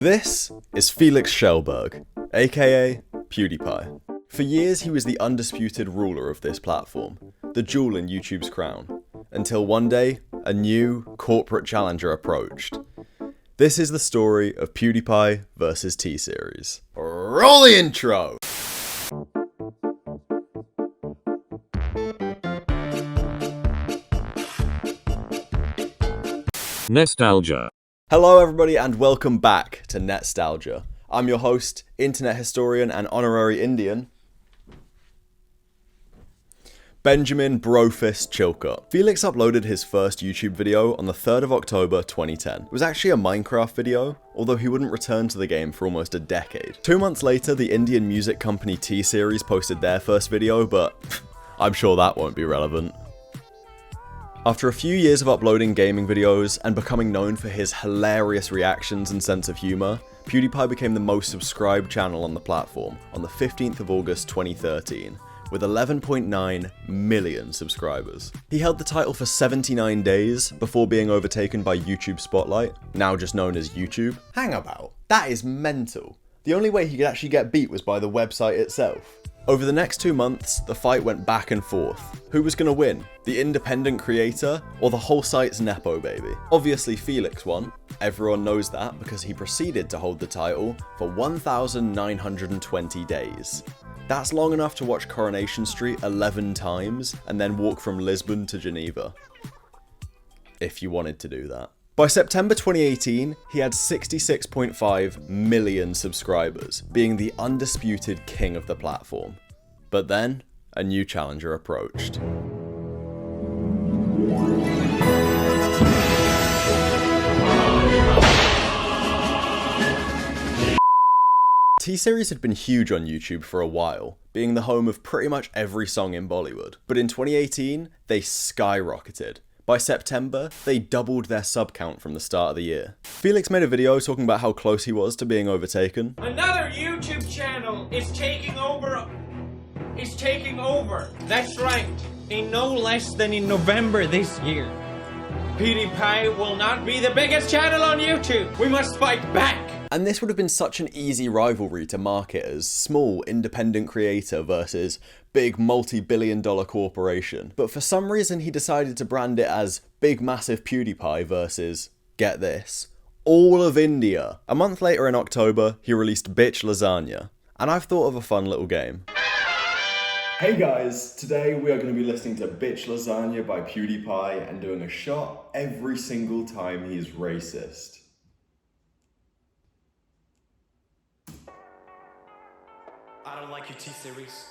This is Felix Schellberg, aka PewDiePie. For years he was the undisputed ruler of this platform, the jewel in YouTube's crown, until one day a new corporate challenger approached. This is the story of PewDiePie versus T-Series. Roll the intro! Nostalgia. Hello everybody and welcome back to Nostalgia. I'm your host, internet historian and honorary Indian, Benjamin Brofist Chilcott. Felix uploaded his first YouTube video on the 3rd of October 2010. It was actually a Minecraft video, although he wouldn't return to the game for almost a decade. 2 months later, the Indian music company T-Series posted their first video, but I'm sure that won't be relevant. After a few years of uploading gaming videos and becoming known for his hilarious reactions and sense of humour, PewDiePie became the most subscribed channel on the platform on the 15th of August 2013, with 11.9 million subscribers. He held the title for 79 days before being overtaken by YouTube Spotlight, now just known as YouTube. Hang about, that is mental. The only way he could actually get beat was by the website itself. Over the next 2 months, the fight went back and forth. Who was gonna win? The independent creator or the whole site's nepo baby? Obviously Felix won. Everyone knows that because he proceeded to hold the title for 1,920 days. That's long enough to watch Coronation Street 11 times and then walk from Lisbon to Geneva. If you wanted to do that. By September 2018, he had 66.5 million subscribers, being the undisputed king of the platform. But then, a new challenger approached. T-Series had been huge on YouTube for a while, being the home of pretty much every song in Bollywood. But in 2018, they skyrocketed. By September, they doubled their sub count from the start of the year. Felix made a video talking about how close he was to being overtaken. Another YouTube channel is taking over. That's right. In no less than in November this year. PewDiePie will not be the biggest channel on YouTube. We must fight back. And this would have been such an easy rivalry to market as small independent creator versus big multi-billion-dollar corporation. But for some reason he decided to brand it as big massive PewDiePie versus, get this, all of India. A month later in October, he released Bitch Lasagna. And I've thought of a fun little game. Hey guys, today we are going to be listening to Bitch Lasagna by PewDiePie and doing a shot every single time he's racist. I don't like your T-Series.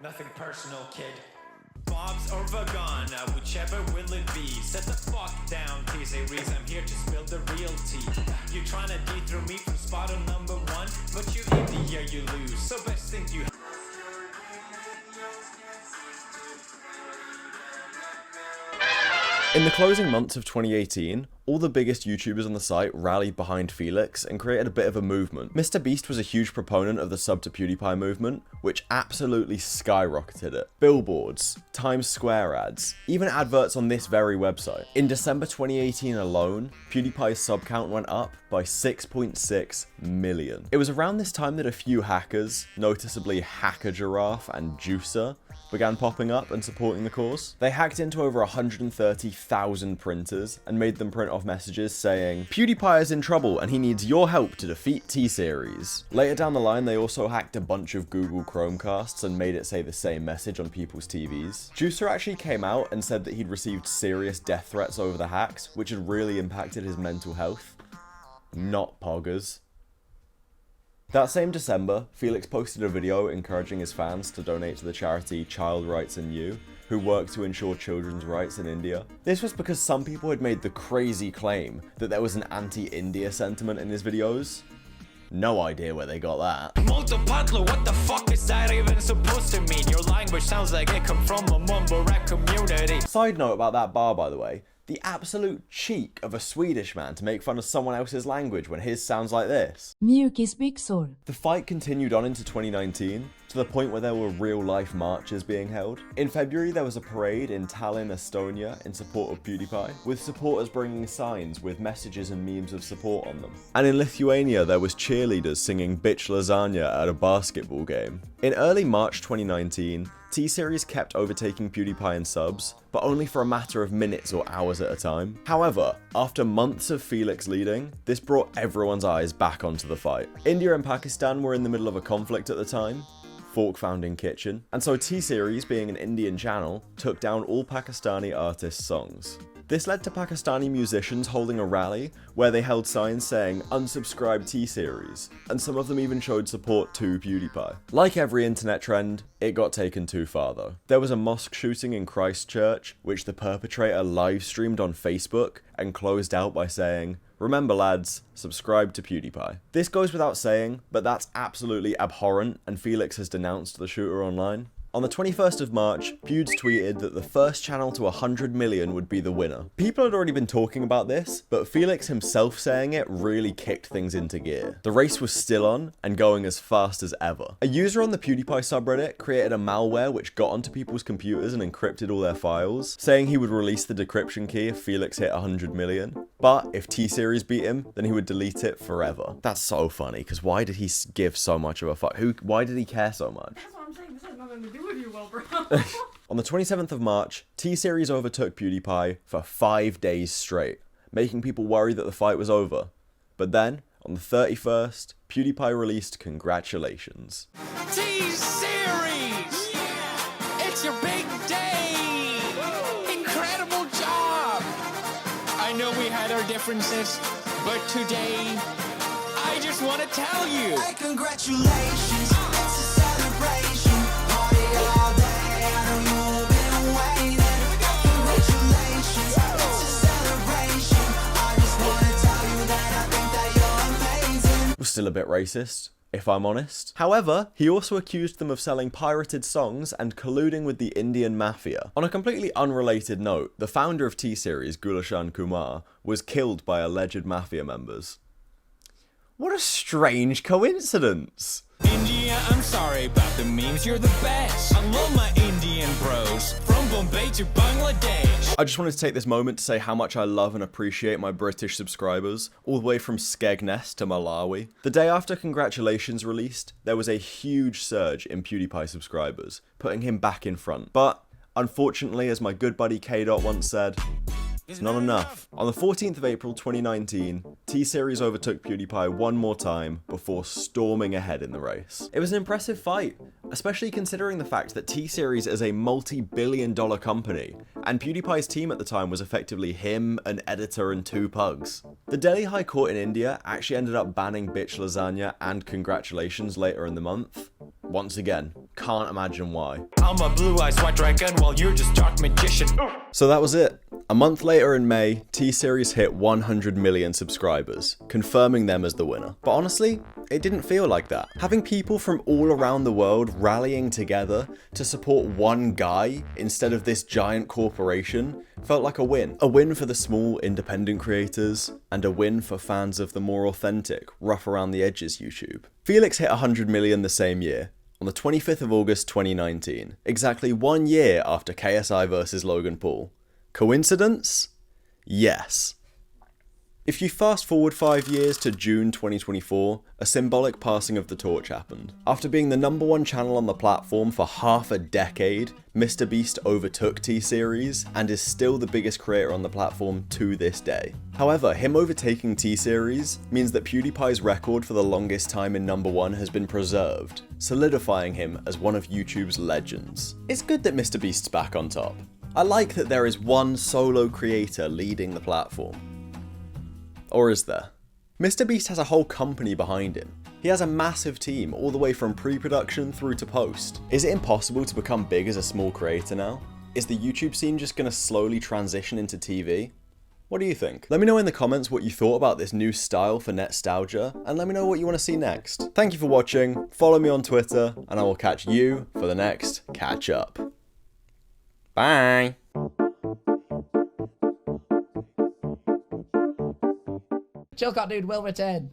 Nothing personal, kid. Bob's or Vagana, whichever will it be. Set the fuck down, T-Series. I'm here to spill the real tea. You're trying to dethrone me from spot on number 1, but you in the year you lose. So best think you. In the closing months of 2018, all the biggest YouTubers on the site rallied behind Felix and created a bit of a movement. MrBeast was a huge proponent of the sub to PewDiePie movement, which absolutely skyrocketed it. Billboards, Times Square ads, even adverts on this very website. In December 2018 alone, PewDiePie's sub count went up by 6.6 million. It was around this time that a few hackers, noticeably Hacker Giraffe and Juicer, began popping up and supporting the cause. They hacked into over 130,000 printers and made them print off messages saying, PewDiePie is in trouble and he needs your help to defeat T-Series. Later down the line, they also hacked a bunch of Google Chromecasts and made it say the same message on people's TVs. Juicer actually came out and said that he'd received serious death threats over the hacks, which had really impacted his mental health. Not poggers. That same December, Felix posted a video encouraging his fans to donate to the charity Child Rights and You, who work to ensure children's rights in India. This was because some people had made the crazy claim that there was an anti-India sentiment in his videos. No idea where they got that. Multipatlo, what the fuck is that even supposed to mean? Your language sounds like it come from a mumble rap community. Side note about that bar, by the way. The absolute cheek of a Swedish man to make fun of someone else's language when his sounds like this. Mjukisbyxor. The fight continued on into 2019, to the point where there were real-life marches being held. In February, there was a parade in Tallinn, Estonia, in support of PewDiePie, with supporters bringing signs with messages and memes of support on them. And in Lithuania, there was cheerleaders singing Bitch Lasagna at a basketball game. In early March 2019, T-Series kept overtaking PewDiePie in subs, but only for a matter of minutes or hours at a time. However, after months of Felix leading, this brought everyone's eyes back onto the fight. India and Pakistan were in the middle of a conflict at the time, fork found in kitchen, and so T-Series, being an Indian channel, took down all Pakistani artists' songs. This led to Pakistani musicians holding a rally where they held signs saying "Unsubscribe T-Series," and some of them even showed support to PewDiePie. Like every internet trend, it got taken too far though. There was a mosque shooting in Christchurch, which the perpetrator live streamed on Facebook and closed out by saying, "Remember lads, subscribe to PewDiePie." This goes without saying, but that's absolutely abhorrent, and Felix has denounced the shooter online. On the 21st of March, Pewds tweeted that the first channel to 100 million would be the winner. People had already been talking about this, but Felix himself saying it really kicked things into gear. The race was still on, and going as fast as ever. A user on the PewDiePie subreddit created a malware which got onto people's computers and encrypted all their files, saying he would release the decryption key if Felix hit 100 million. But if T-Series beat him, then he would delete it forever. That's so funny, because why did he give so much of a fuck? Why did he care so much? I'm saying this has nothing to do with you, Wilbur. On the 27th of March, T-Series overtook PewDiePie for 5 days straight, making people worry that the fight was over. But then, on the 31st, PewDiePie released congratulations. T-Series! Yeah! It's your big day! Incredible job! I know we had our differences, but today, I just want to tell you! Hey, congratulations! It's a celebration! Party all day, I know you've been waiting. Congratulations! It's a celebration! I just want to tell you that I think that you're amazing. Was still a bit racist, if I'm honest. However, he also accused them of selling pirated songs and colluding with the Indian mafia. On a completely unrelated note, the founder of T-Series, Gulshan Kumar, was killed by alleged mafia members. What a strange coincidence! India, I'm sorry about the memes, you're the best. I love my Indian bros, from Bombay to Bangladesh. I just wanted to take this moment to say how much I love and appreciate my British subscribers, all the way from Skegness to Malawi. The day after Congratulations released, there was a huge surge in PewDiePie subscribers, putting him back in front. But, unfortunately, as my good buddy K-Dot once said, it's not enough. On the 14th of April 2019, T-Series overtook PewDiePie one more time before storming ahead in the race. It was an impressive fight, especially considering the fact that T-Series is a multi-billion-dollar company, and PewDiePie's team at the time was effectively him, an editor, and 2 pugs. The Delhi High Court in India actually ended up banning Bitch Lasagna and Congratulations later in the month. Once again, can't imagine why. I'm a blue-eyed white dragon while you're just dark magician. So that was it. A month later in May, T-Series hit 100 million subscribers, confirming them as the winner. But honestly, it didn't feel like that. Having people from all around the world rallying together to support one guy instead of this giant corporation felt like a win. A win for the small independent creators, and a win for fans of the more authentic, rough around the edges YouTube. Felix hit 100 million the same year, on the 25th of August 2019, exactly 1 year after KSI vs Logan Paul. Coincidence? Yes. If you fast forward 5 years to June 2024, a symbolic passing of the torch happened. After being the #1 channel on the platform for half a decade, MrBeast overtook T-Series and is still the biggest creator on the platform to this day. However, him overtaking T-Series means that PewDiePie's record for the longest time in #1 has been preserved, solidifying him as one of YouTube's legends. It's good that MrBeast's back on top. I like that there is one solo creator leading the platform. Or is there? MrBeast has a whole company behind him. He has a massive team all the way from pre-production through to post. Is it impossible to become big as a small creator now? Is the YouTube scene just gonna slowly transition into TV? What do you think? Let me know in the comments what you thought about this new style for Netstalgia, and let me know what you want to see next. Thank you for watching, follow me on Twitter, and I will catch you for the next catch up. Bye! Chilcott Dude will return.